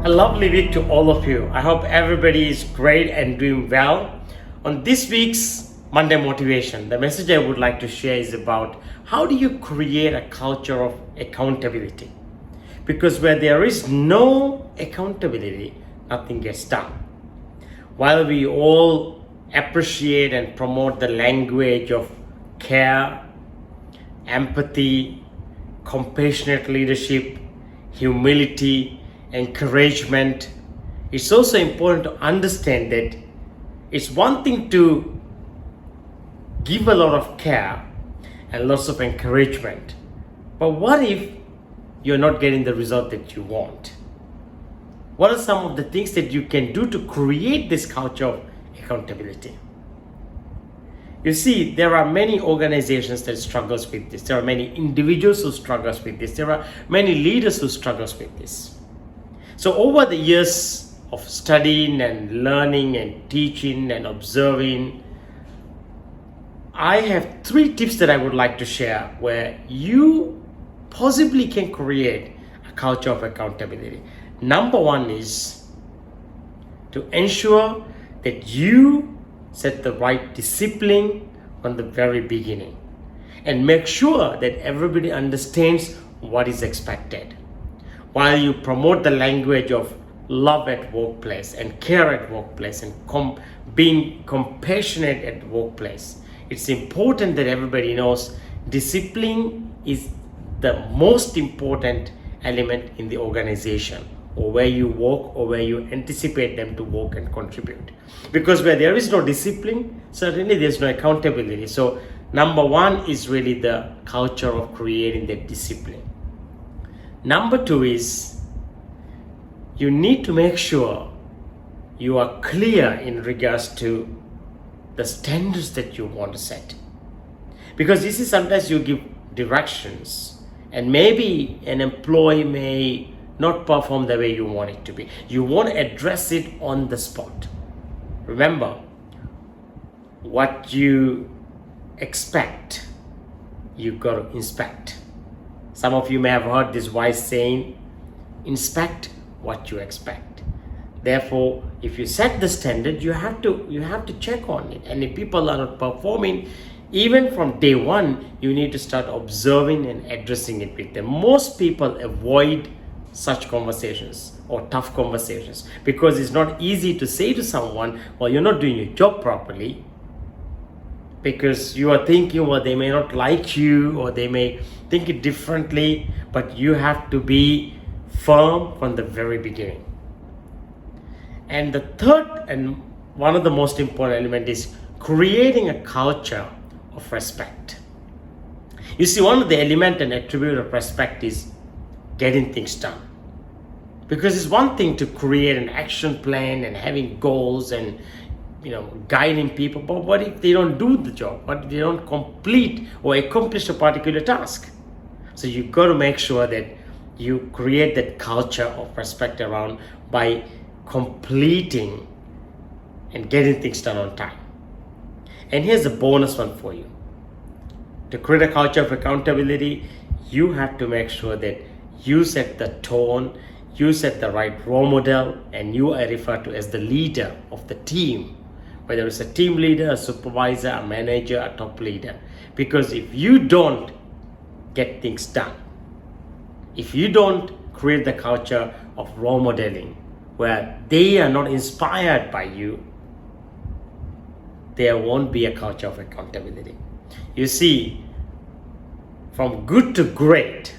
A lovely week to all of you. I hope everybody is great and doing well. On this week's Monday Motivation, the message I would like to share is about how do you create a culture of accountability? Because where there is no accountability, nothing gets done. While we all appreciate and promote the language of care, empathy, compassionate leadership, humility, encouragement, it's also important to understand that it's one thing to give a lot of care and lots of encouragement, but what if you're not getting the result that you want? What are some of the things that you can do to create this culture of accountability? You see, there are many organizations that struggles with this. There are many individuals who struggles with this. There are many leaders who struggles with this. So over the years of studying and learning and teaching and observing, I have 3 tips that I would like to share where you possibly can create a culture of accountability. Number 1 is to ensure that you set the right discipline from the very beginning and make sure that everybody understands what is expected. While you promote the language of love at workplace and care at workplace and being compassionate at workplace, it's important that everybody knows discipline is the most important element in the organization or where you work or where you anticipate them to work and contribute. Because where there is no discipline, certainly there's no accountability. So number 1 is really the culture of creating that discipline. Number 2 is you need to make sure you are clear in regards to the standards that you want to set. Because this is sometimes you give directions and maybe an employee may not perform the way you want it to be. You want to address it on the spot. Remember, what you expect, you got to inspect. Some of you may have heard this wise saying, inspect what you expect. Therefore, if you set the standard, you have to check on it. And if people are not performing, even from day 1, you need to start observing and addressing it with them. Most people avoid such conversations or tough conversations because it's not easy to say to someone, well, you're not doing your job properly, because you are thinking, well, they may not like you or they may think it differently, but you have to be firm from the very beginning. And the third and one of the most important element is creating a culture of respect. You see, one of the element and attribute of respect is getting things done. Because it's one thing to create an action plan and having goals and guiding people, but what if they don't do the job? What if they don't complete or accomplish a particular task? So you've got to make sure that you create that culture of respect around by completing and getting things done on time. And here's a bonus one for you. To create a culture of accountability, you have to make sure that you set the tone, you set the right role model, and you are referred to as the leader of the team. Whether it's a team leader, a supervisor, a manager, a top leader. Because if you don't get things done, if you don't create the culture of role modeling where they are not inspired by you, there won't be a culture of accountability. You see, from good to great,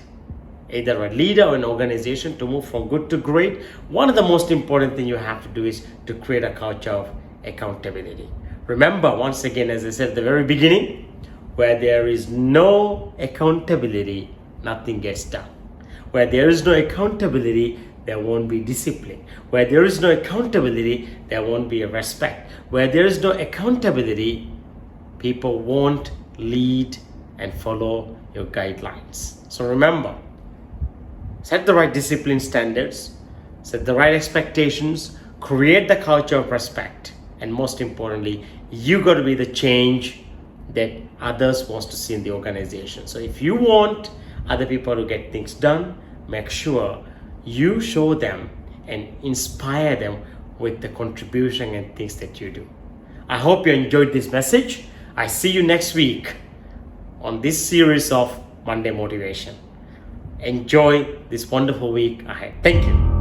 either a leader or an organization, to move from good to great, one of the most important things you have to do is to create a culture of accountability. Remember, once again, as I said at the very beginning, where there is no accountability, nothing gets done. Where there is no accountability, there won't be discipline. Where there is no accountability, there won't be a respect. Where there is no accountability, people won't lead and follow your guidelines. So remember, set the right discipline standards, set the right expectations, create the culture of respect, and most importantly, you got to be the change that others wants to see in the organization. So if you want other people to get things done, make sure you show them and inspire them with the contribution and things that you do. I hope you enjoyed this message. I see you next week on this series of Monday Motivation. Enjoy this wonderful week ahead. Thank you.